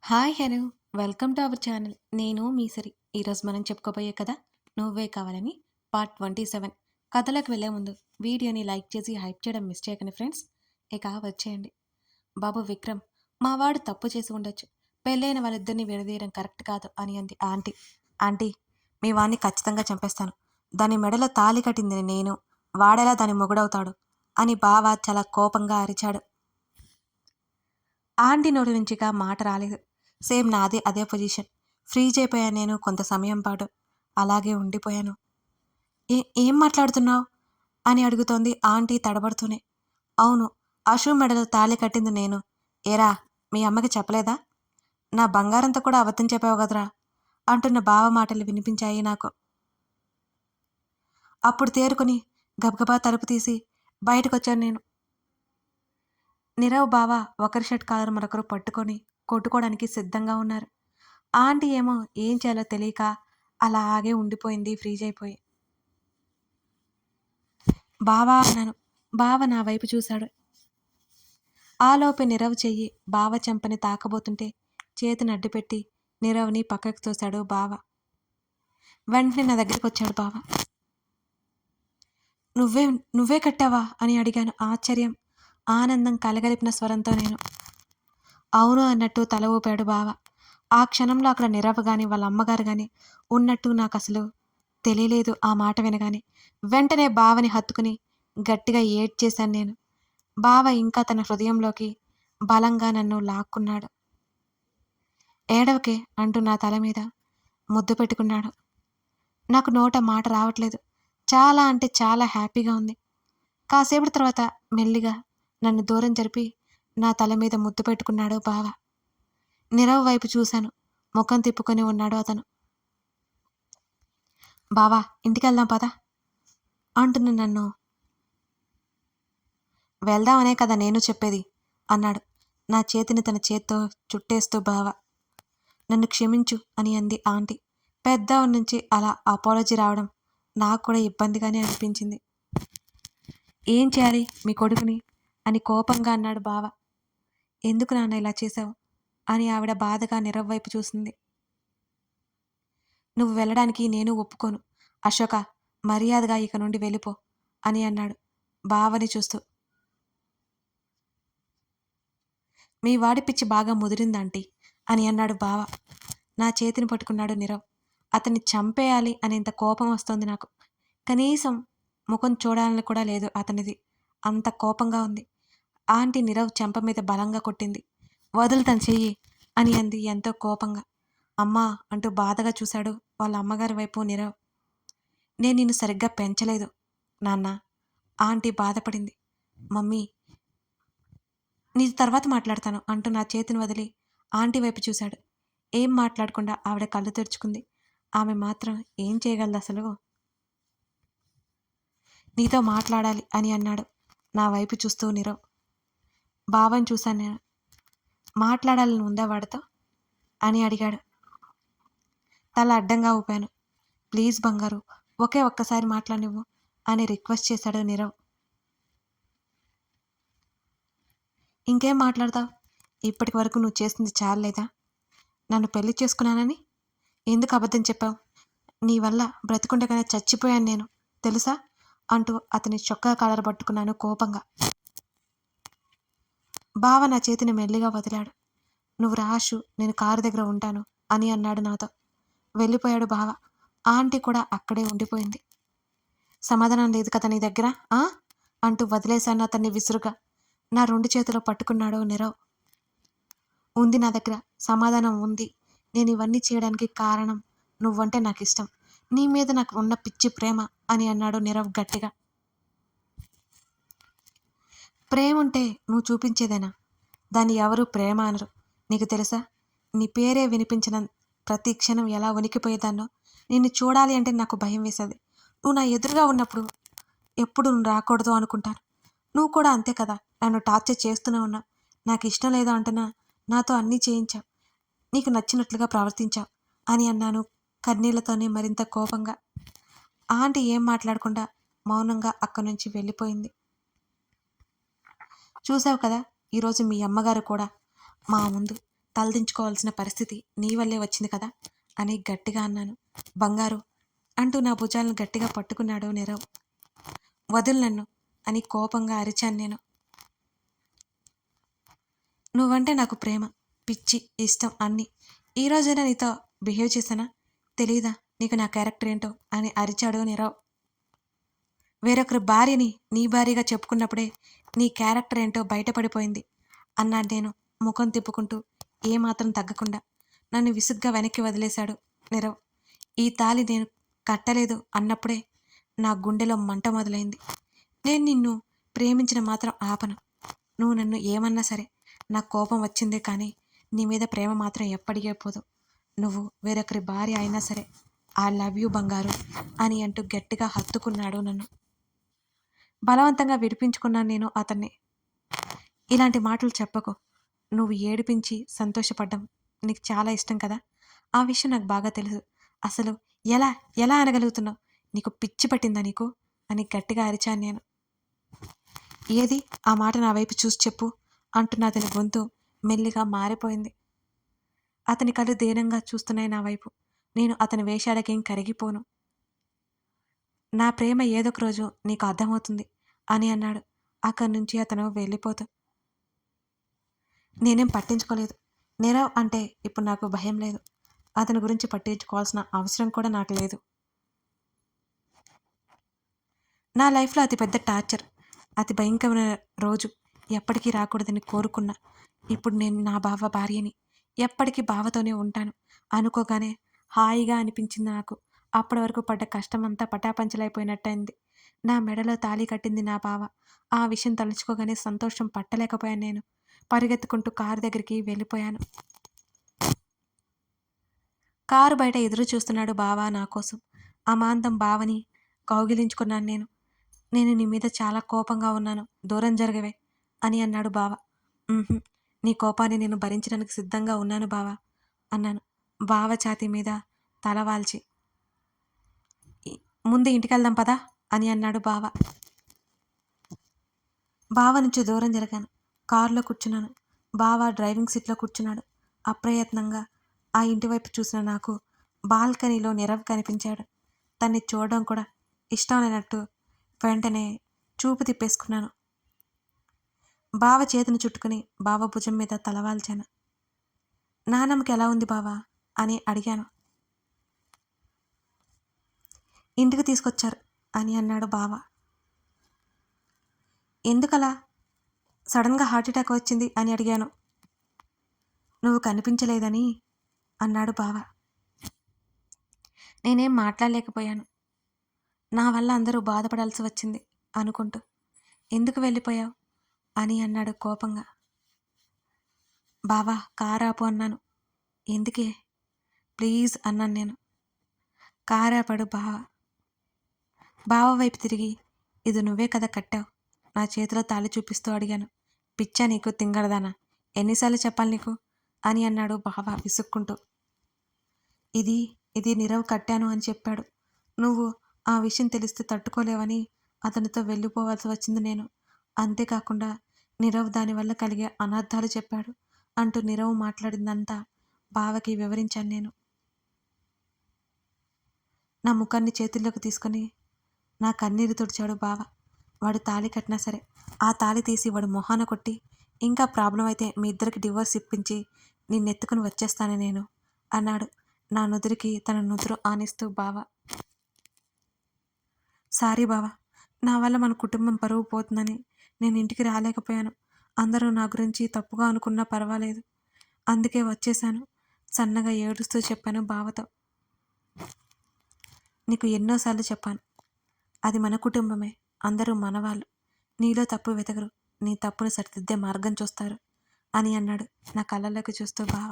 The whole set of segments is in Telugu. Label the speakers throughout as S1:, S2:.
S1: Hi hello welcome to our channel. నేను మీ సిరి. ఈరోజు మనం చెప్పుకోబోయే కథ నువ్వే కావాలని పార్ట్ 27. కథలోకి వెళ్ళే ముందు వీడియోని లైక్ చేసి హైప్ చేయడం మిస్ చేయకండి ఫ్రెండ్స్. ఇక వచ్చేయండి. బాబు విక్రమ్, మా వాడు తప్పు చేసి ఉండొచ్చు. పెళ్ళైన వాళ్ళిద్దరిని విడదీయడం కరెక్ట్ కాదు అని అంది ఆంటీ. ఆంటీ, మీ వాణ్ణి ఖచ్చితంగా చంపేస్తాను. దాని మెడలో తాళి కట్టింది నేను. వాడెలా దాని మొగుడవుతాడు అని బావ చాలా కోపంగా అరిచాడు. ఆంటీ నోటి నుంచిగా మాట రాలేదు. సేమ్ నాది అదే పొజిషన్. ఫ్రీజ్ అయిపోయాను నేను కొంత సమయం పాటు. అలాగే ఉండిపోయాను. ఏం మాట్లాడుతున్నావు అని అడుగుతోంది ఆంటీ తడబడుతూనే. అవును, అశు మెడలో తాళి కట్టింది నేను. ఏరా, మీ అమ్మకి చెప్పలేదా? నా బంగారంతో కూడా అబద్ధం చెప్పావు కదరా అంటున్న బావ మాటలు వినిపించాయి నాకు. అప్పుడు తేరుకొని గబగబా తలుపు తీసి బయటకొచ్చాను నేను. నీరవ్, బావ ఒకరి షర్ట్ కాలర్ మరొకరు పట్టుకొని కొట్టుకోవడానికి సిద్ధంగా ఉన్నారు. ఆంటీ ఏమో ఏం చేయాలో తెలియక అలాగే ఉండిపోయింది ఫ్రీజ్ అయిపోయి. బావా అన్నాను. బావ నా వైపు చూశాడు. ఆలోపే నీరవ్ చెయ్యి బావ చెంపని తాకబోతుంటే చేతిని అడ్డుపెట్టి నీరవ్ని పక్కకు తోశాడు బావ. వెంటనే నా దగ్గరికి వచ్చాడు బావ. నువ్వే నువ్వే కట్టావా అని అడిగాను ఆశ్చర్యం, ఆనందం కలగలిపిన స్వరంతో నేను. అవును అన్నట్టు తల ఊపాడు బావ. ఆ క్షణంలో అక్కడ నీరవ్ గాని వాళ్ళ అమ్మగారు గాని ఉన్నట్టు నాకు అసలు తెలియలేదు. ఆ మాట వినగానే వెంటనే బావని హత్తుకుని గట్టిగా ఏడ్చేశాను నేను. బావ ఇంకా తన హృదయంలోకి బలంగా నన్ను లాక్కున్నాడు. ఏడవకే అంటూ నా తల మీద ముద్దు పెట్టుకున్నాడు. నాకు నోట మాట రావట్లేదు. చాలా అంటే చాలా హ్యాపీగా ఉంది. కాసేపటి తర్వాత మెల్లిగా నన్ను దూరం జరిపి నా తల మీద ముద్దు పెట్టుకున్నాడు బావ. నీరవ్ వైపు చూశాను. ముఖం తిప్పుకొని ఉన్నాడు అతను. బావా, ఇంటికెళ్దాం పద అంటున్న నన్ను. వెళ్దామనే కదా నేను చెప్పేది అన్నాడు నా చేతిని తన చేత్తో చుట్టేస్తూ బావ. నన్ను క్షమించు అని అంది ఆంటీ. పెద్దవాడి నుంచి అలా అపాలజీ రావడం నాకు కూడా ఇబ్బందిగానే అనిపించింది. ఏం చేయాలి మీ కొడుకుని అని కోపంగా అన్నాడు బావ. ఎందుకు నాన్న ఇలా చేశావు అని ఆవిడ బాధగా నీరవ్ వైపు చూసింది. నువ్వు వెళ్ళడానికి నేను ఒప్పుకోను. అశోక, మర్యాదగా ఇక నుండి వెళ్ళిపో అని అన్నాడు బావని చూస్తూ. మీ వాడి పిచ్చి బాగా ముదిరిందాంటీ అని అన్నాడు బావ. నా చేతిని పట్టుకున్నాడు నీరవ్. అతన్ని చంపేయాలి అనేంత కోపం వస్తోంది నాకు. కనీసం ముఖం చూడాలని కూడా లేదు అతనిది. అంత కోపంగా ఉంది. ఆంటీ నీరవ్ చెంప మీద బలంగా కొట్టింది. వదులు తన చెయ్యి అని అంది ఎంతో కోపంగా. అమ్మా అంటూ బాధగా చూశాడు వాళ్ళ అమ్మగారి వైపు నీరవ్. నేను నిన్ను సరిగ్గా పెంచలేదు నాన్న. ఆంటీ బాధపడింది. మమ్మీ, నీ తర్వాత మాట్లాడతాను అంటూ నా చేతిని వదిలి ఆంటీ వైపు చూశాడు. ఏం మాట్లాడకుండా ఆవిడ కళ్ళు తెరుచుకుంది. ఆమె మాత్రం ఏం చేయగలదు అసలు? నీతో మాట్లాడాలి అని అన్నాడు నా వైపు చూస్తూ నీరవ్. బావని చూశాను నేను. మాట్లాడాలని ఉందా వాడితో అని అడిగాడు. తల అడ్డంగా ఊపాను. ప్లీజ్ బంగారు, ఒకే ఒక్కసారి మాట్లాడినివ్వు అని రిక్వెస్ట్ చేశాడు నీరవ్. ఇంకేం మాట్లాడతావు? ఇప్పటి వరకు నువ్వు చేసింది చాలేదా? నన్ను పెళ్లి చేసుకున్నానని ఎందుకు అబద్ధం చెప్పావు? నీ వల్ల బ్రతికుండగానే చచ్చిపోయాను నేను, తెలుసా అంటూ అతని చొక్కా కాలర్ పట్టుకున్నాను కోపంగా. బావ నా చేతిని మెల్లిగా వదిలాడు. నువ్వు రాషు, నేను కారు దగ్గర ఉంటాను అని అన్నాడు నాతో. వెళ్ళిపోయాడు బావ. ఆంటీ కూడా అక్కడే ఉండిపోయింది. సమాధానం లేదు కదా నీ దగ్గర అంటూ వదిలేశాను అతన్ని విసురుగా. నా 2 చేతులు పట్టుకున్నాడు నీరవ్. ఉంది నా దగ్గర, సమాధానం ఉంది. నేను ఇవన్నీ చేయడానికి కారణం నువ్వంటే నాకు ఇష్టం. నీ మీద నాకు ఉన్న పిచ్చి ప్రేమ అని అన్నాడు నీరవ్ గట్టిగా. ప్రేమ ఉంటే నువ్వు చూపించేదేనా? దాన్ని ఎవరూ ప్రేమ అనరు. నీకు తెలుసా? నీ పేరే వినిపించిన ప్రతి క్షణం ఎలా వణికిపోయేదాన్నో. నిన్ను చూడాలి అంటే నాకు భయం వేసేది. నువ్వు నా ఎదురుగా ఉన్నప్పుడు ఎప్పుడు నువ్వు రాకూడదు అనుకుంటాను. నువ్వు కూడా అంతే కదా, నన్ను టార్చర్ చేస్తూనే ఉన్నావు. నాకు ఇష్టం లేదు అంటున్నా నాతో అన్నీ చేయించావు. నీకు నచ్చినట్లుగా ప్రవర్తించావు అని అన్నాను కన్నీళ్లతోనే మరింత కోపంగా. ఆంటీ ఏం మాట్లాడకుండా మౌనంగా అక్కడి నుంచి వెళ్ళిపోయింది. చూసావు కదా, ఈరోజు మీ అమ్మగారు కూడా మా ముందు తలదించుకోవాల్సిన పరిస్థితి నీ వల్లే వచ్చింది కదా అని గట్టిగా అన్నాను. బంగారు అంటూ నా భుజాలను గట్టిగా పట్టుకున్నాడు నీరవ్. వదులు నన్ను అని కోపంగా అరిచాను నేను. నువ్వంటే నాకు ప్రేమ, పిచ్చి, ఇష్టం అన్నీ. ఈరోజైనా నీతో బిహేవ్ చేశానా? తెలీదా నీకు నా క్యారెక్టర్ ఏంటో అని అరిచాడు నీరవ్. వేరొకరి భార్యని నీ భార్యగా చెప్పుకున్నప్పుడే నీ క్యారెక్టర్ ఏంటో బయటపడిపోయింది అన్నాను నేను ముఖం తిప్పుకుంటూ, ఏమాత్రం తగ్గకుండా. నన్ను విసుగ్గా వెనక్కి వదిలేశాడు నీరవ్. ఈ తాళి నేను కట్టలేదు అన్నప్పుడే నా గుండెలో మంట మొదలైంది. నేను నిన్ను ప్రేమించిన మాత్రం ఆపను. నువ్వు నన్ను ఏమన్నా సరే నాకు కోపం వచ్చిందే కానీ నీ మీద ప్రేమ మాత్రం ఎప్పటికే పోదు. నువ్వు వేరొకరి భార్య అయినా సరే ఐ లవ్ యూ బంగారు అని అంటూ గట్టిగా హత్తుకున్నాడు నన్ను. బలవంతంగా విడిపించుకున్నాను నేను అతన్ని. ఇలాంటి మాటలు చెప్పకు. నువ్వు ఏడిపించి సంతోషపడ్డం నీకు చాలా ఇష్టం కదా, ఆ విషయం నాకు బాగా తెలుసు. అసలు ఎలా ఎలా అనగలుగుతున్నావు? నీకు పిచ్చి పట్టిందా నీకు అని గట్టిగా అరిచాను నేను. ఏది ఆ మాట నా వైపు చూసి చెప్పు అంటున్న అతని గొంతు మెల్లిగా మారిపోయింది. అతని కళ్ళు దీనంగా చూస్తున్నాయి నా వైపు. నేను అతని వేషాలకేం కరిగిపోను. నా ప్రేమ ఏదొక రోజు నీకు అర్థమవుతుంది అని అన్నాడు. అక్కడి నుంచి అతను వెళ్ళిపోతూ. నేనేం పట్టించుకోలేదు. నీరవ్ అంటే ఇప్పుడు నాకు భయం లేదు. అతని గురించి పట్టించుకోవాల్సిన అవసరం కూడా నాకు లేదు. నా లైఫ్లో అతిపెద్ద టార్చర్, అతి భయంకరమైన రోజు ఎప్పటికీ రాకూడదని కోరుకున్నా. ఇప్పుడు నేను నా బావ భార్యని, ఎప్పటికీ బావతోనే ఉంటాను అనుకోగానే హాయిగా అనిపించింది నాకు. అప్పటి వరకు పడ్డ కష్టమంతా పటాపంచలైపోయినట్టయింది. నా మెడలో తాళి కట్టింది నా బావ. ఆ విషయం తలుచుకోగానే సంతోషం పట్టలేకపోయాను నేను. పరిగెత్తుకుంటూ కారు దగ్గరికి వెళ్ళిపోయాను. కారు బయట ఎదురు చూస్తున్నాడు బావ నా కోసం. అమాంతం బావని కౌగిలించుకున్నాను నేను. నేను నీ మీద చాలా కోపంగా ఉన్నాను, దూరం జరగవే అని అన్నాడు బావ. నీ కోపాన్ని నేను భరించడానికి సిద్ధంగా ఉన్నాను బావ అన్నాను బావ ఛాతీ మీద తల వాల్చి. ముందు ఇంటికెళ్దాం పదా అని అన్నాడు బావ. బావ నుంచి దూరం జరగాను. కారులో కూర్చున్నాను. బావ డ్రైవింగ్ సీట్లో కూర్చున్నాడు. అప్రయత్నంగా ఆ ఇంటి వైపు చూసిన నాకు బాల్కనీలో నీరవ్ కనిపించాడు. తన్ని చూడడం కూడా ఇష్టం లేనట్టు వెంటనే చూపు తిప్పేసుకున్నాను. బావ చేతిని చుట్టుకుని బావ భుజం మీద తలవాల్చాను. నానమ్మకి ఎలా ఉంది బావా అని అడిగాను. ఇంటికి తీసుకొచ్చారు అని అన్నాడు బావ. ఎందుకలా సడన్గా హార్ట్ అటాక్ వచ్చింది అని అడిగాను. నువ్వు కనిపించలేదని అన్నాడు బావ. నేనేం మాట్లాడలేకపోయాను. నా వల్ల అందరూ బాధపడాల్సి వచ్చింది అనుకుంటూ. ఎందుకు వెళ్ళిపోయావు అని అన్నాడు కోపంగా. బావా కారాపు అన్నాను. ఎందుకే ప్లీజ్ అన్నాను నేను. కారాపాడు బావ. బావ వైపు తిరిగి, ఇది నువ్వే కదా కట్టావు, నా చేతిలో తాళి చూపిస్తూ అడిగాను. పిచ్చా నీకు తింగరదానా, ఎన్నిసార్లు చెప్పాలి నీకు అని అన్నాడు బావ విసుక్కుంటూ. ఇది ఇది నీరవ్ కట్టాను అని చెప్పాడు. నువ్వు ఆ విషయం తెలిస్తే తట్టుకోలేవని అతనితో వెళ్ళిపోవాల్సి వచ్చింది నేను. అంతేకాకుండా నీరవ్ దానివల్ల కలిగే అనర్థాలు చెప్పాడు అంటూ నీరవ్ మాట్లాడిందంతా బావకి వివరించాను నేను. నా ముఖాన్ని చేతుల్లోకి తీసుకొని నా కన్నీరు తుడిచాడు బావ. వాడు తాళి కట్టినా సరే ఆ తాళి తీసి వాడు మొహాన కొట్టి, ఇంకా ప్రాబ్లం అయితే మీ ఇద్దరికి డివోర్స్ ఇప్పించి నిన్నెత్తుకుని వచ్చేస్తాను నేను అన్నాడు నా నుదురికి తన నుదురు ఆనిస్తూ బావ. సారీ బావ, నా వల్ల మన కుటుంబం పరువు పోతుందని నేను ఇంటికి రాలేకపోయాను. అందరూ నా గురించి తప్పుగా అనుకున్నా పర్వాలేదు, అందుకే వచ్చేశాను సన్నగా ఏడుస్తూ చెప్పాను బావతో. నీకు ఎన్నోసార్లు చెప్పాను, అది మన కుటుంబమే, అందరూ మనవాళ్ళు, నీలో తప్పు వెతకరు, నీ తప్పును సరిదిద్దే మార్గం చూస్తారు అని అన్నాడు నా కళ్ళలోకి చూస్తూ బావ.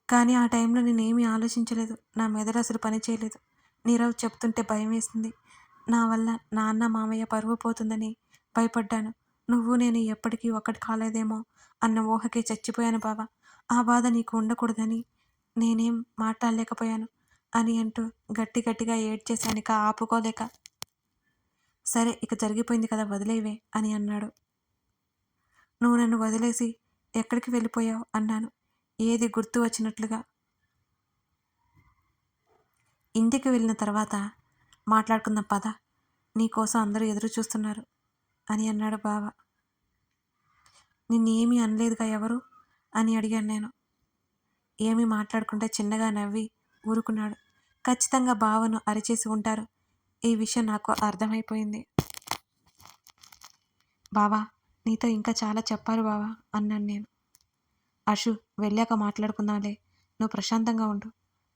S1: కానీ ఆ టైంలో నేనేమీ ఆలోచించలేదు. నా మెదడు అసలు పని చేయలేదు. నీరవ్ చెప్తుంటే భయం వేసింది. నా వల్ల నాన్న మామయ్య పరువు పోతుందని భయపడ్డాను. నువ్వు నేను ఎప్పటికీ ఒక్కటి కాలేదేమో అన్న ఊహకే చచ్చిపోయాను బావ. ఆ బాధ నీకు ఉండకూడదని నేనేం మాట్లాడలేకపోయాను అని అంటూ గట్టిగా ఏడ్చేశాను ఇక ఆపుకోలేక. సరే ఇక జరిగిపోయింది కదా వదిలేవే అని అన్నాడు. నువ్వు నన్ను వదిలేసి ఎక్కడికి వెళ్ళిపోయావు అన్నాను ఏది గుర్తు వచ్చినట్లుగా. ఇంటికి వెళ్ళిన తర్వాత మాట్లాడుకుందాం పద, నీకోసం అందరూ ఎదురు చూస్తున్నారు అని అన్నాడు బావ. నిన్నేమీ అనలేదుగా ఎవరు అని అడిగాను నేను. ఏమీ మాట్లాడుకుంటే చిన్నగా నవ్వి ఊరుకున్నాడు. ఖచ్చితంగా బావను అరిచేసి ఉంటారు. ఈ విషయం నాకు అర్థమైపోయింది. బావా, నీతో ఇంకా చాలా చెప్పాలి బావా అన్నాను నేను. అషు, వెళ్ళాక మాట్లాడుకుందాంలే, నువ్వు ప్రశాంతంగా ఉండు,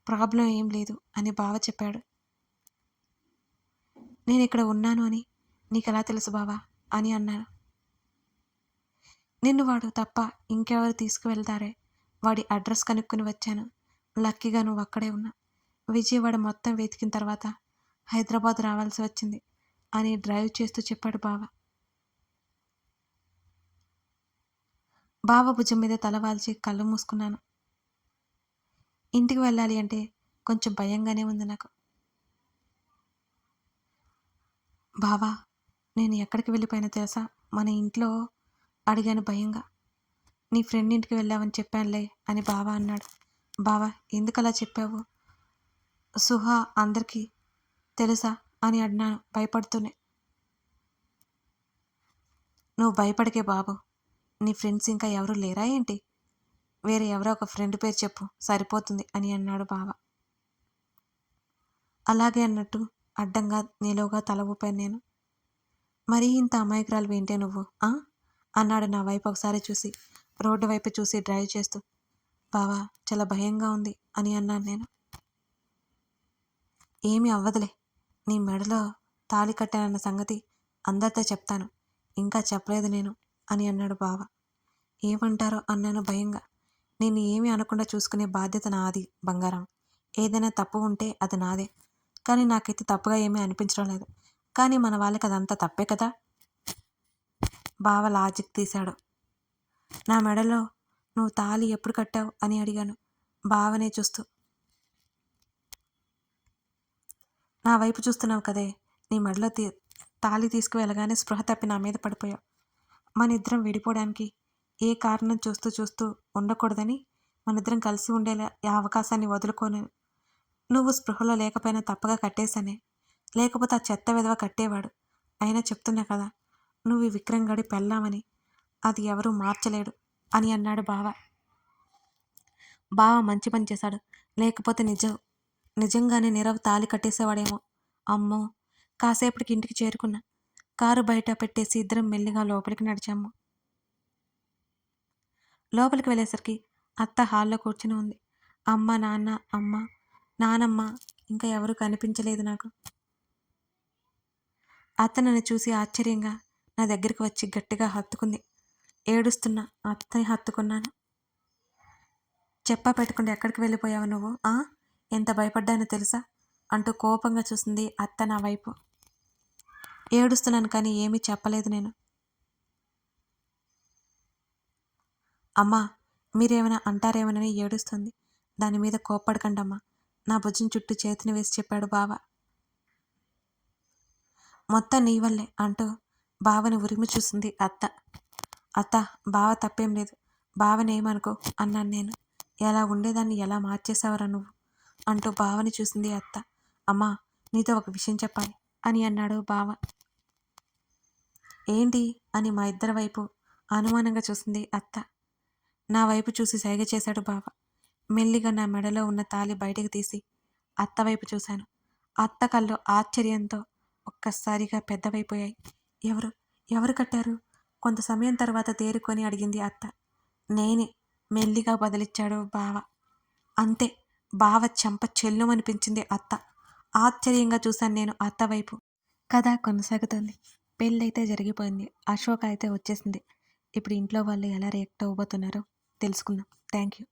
S1: ప్రాబ్లం ఏం లేదు అని బావ చెప్పాడు. నేను ఇక్కడ ఉన్నాను అని నీకెలా తెలుసు బావా అని అన్నాను. నిన్ను వాడు తప్ప ఇంకెవరు తీసుకువెళ్తారే, వాడి అడ్రస్ కనుక్కొని వచ్చాను. లక్కీగా నువ్వు అక్కడే ఉన్నా. విజయవాడ మొత్తం వెతికిన తర్వాత హైదరాబాద్ రావాల్సి వచ్చింది అని డ్రైవ్ చేస్తూ చెప్పాడు బావ. బావ భుజం మీద తల వాల్చి కళ్ళు మూసుకున్నాను. ఇంటికి వెళ్ళాలి అంటే కొంచెం భయంగానే ఉంది నాకు. బావా, నేను ఎక్కడికి వెళ్ళిపోయినా తెలుసా? మన ఇంట్లో అడిగాను భయంగా. నీ ఫ్రెండ్ ఇంటికి వెళ్ళావని చెప్పానులే అని బావ అన్నాడు. బావా, ఎందుకలా చెప్పావు? సుహా అందరికీ తెలుసా అని అన్నాను భయపడుతూనే. నువ్వు భయపడకే బాబు, నీ ఫ్రెండ్స్ ఇంకా ఎవరు లేరా ఏంటి? వేరే ఎవరో ఒక ఫ్రెండ్ పేరు చెప్పు సరిపోతుంది అని అన్నాడు బావ. అలాగే అన్నట్టు అడ్డంగా నిలువుగా తల ఊపాను నేను. మరీ ఇంత అమాయకురాలు ఏంటే నువ్వు అన్నాడు నా వైపు ఒకసారి చూసి, రోడ్డు వైపు చూసి డ్రైవ్ చేస్తూ. బావా, చాలా భయంగా ఉంది అని అన్నాను నేను. ఏమీ అవ్వదులే, నీ మెడలో తాళి కట్టానన్న సంగతి అందరితో చెప్తాను, ఇంకా చెప్పలేదు నేను అని అన్నాడు బావ. ఏమంటారో అన్నాను భయంగా. నేను ఏమీ అనకుండా చూసుకునే బాధ్యత నాది బంగారం. ఏదైనా తప్పు ఉంటే అది నాదే, కానీ నాకైతే తప్పుగా ఏమీ అనిపించడం లేదు. కానీ మన వాళ్ళకి అదంతా తప్పే కదా. బావ లాజిక్ తీశాడు. నా మెడలో నువ్వు తాళి ఎప్పుడు కట్టావు అని అడిగాను బావనే చూస్తూ. నా వైపు చూస్తున్నావు కదే, నీ మెడలో తాళి తీసుకువెళ్ళగానే స్పృహ తప్పి నా మీద పడిపోయావు. మన ఇద్దరం విడిపోవడానికి ఏ కారణం చూస్తూ చూస్తూ ఉండకూడదని మనిద్దరం కలిసి ఉండేలా ఆ అవకాశాన్ని వదులుకోను. నువ్వు స్పృహలో లేకపోయినా తప్పగా కట్టేశానే, లేకపోతే ఆ చెత్త విధవ కట్టేవాడు. అయినా చెప్తున్నా కదా, నువ్వు విక్రమ్ గడి పెళ్ళామని, అది ఎవరూ మార్చలేడు అని అన్నాడు బావ. బావ మంచి పని చేశాడు, లేకపోతే నిజంగానే నీరవ్ తాళి కట్టేసేవాడేమో. అమ్మో, కాసేపటికి ఇంటికి చేరుకున్నా. కారు బయట పెట్టేసి ఇద్దరం మెల్లిగా లోపలికి నడిచాము. లోపలికి వెళ్ళేసరికి అత్త హాల్లో కూర్చుని ఉంది. అమ్మ, నానమ్మ ఇంకా ఎవరూ కనిపించలేదు నాకు. అత్త నన్ను చూసి ఆశ్చర్యంగా నా దగ్గరికి వచ్చి గట్టిగా హత్తుకుంది. ఏడుస్తున్నా అత్తని హత్తుకున్నాను. చెప్పా పెట్టకుండా ఎక్కడికి వెళ్ళిపోయావు నువ్వు? ఎంత భయపడ్డానో తెలుసా అంటూ కోపంగా చూసింది అత్త నా వైపు. ఏడుస్తున్నాను కానీ ఏమీ చెప్పలేదు నేను. అమ్మా, మీరేమైనా అంటారేమోనని ఏడుస్తుంది. దాని మీద కోప్పడకండమ్మా, నా భుజం చుట్టూ చేతిని వేసి చెప్పాడు బావ. మొత్తం నీ వల్లే అంటూ బావని ఉరిమి చూసింది అత్త. అత్త, బావ తప్పేం లేదు, బావనేమనుకో అన్నాను నేను. ఎలా ఉండేదాన్ని ఎలా మార్చేసావరా నువ్వు అంటూ బావని చూసింది అత్త. అమ్మా, నీతో ఒక విషయం చెప్పాలి అని అన్నాడు బావ. ఏంటి అని మా ఇద్దరి వైపు అనుమానంగా చూసింది అత్త. నా వైపు చూసి సైగ చేశాడు బావ. మెల్లిగా నా మెడలో ఉన్న తాళి బయటికి తీసి అత్త వైపు చూశాను. అత్త కళ్ళు ఆశ్చర్యంతో ఒక్కసారిగా పెద్దవైపోయాయి. ఎవరు ఎవరు కట్టారు? కొంత సమయం తర్వాత తేరుకొని అడిగింది అత్త. నేనే, మెల్లిగా బదిలిచ్చాడు బావ. అంతే, బావ చెంప చెల్లుమనిపించింది అత్త. ఆశ్చర్యంగా చూశాను నేను అత్త వైపు. కథ కొనసాగుతుంది. పెళ్ళైతే జరిగిపోయింది. అశోక అయితే వచ్చేసింది. ఇప్పుడు ఇంట్లో వాళ్ళు ఎలా రియాక్ట్ అవ్వబోతున్నారో తెలుసుకుందాం. Thank you.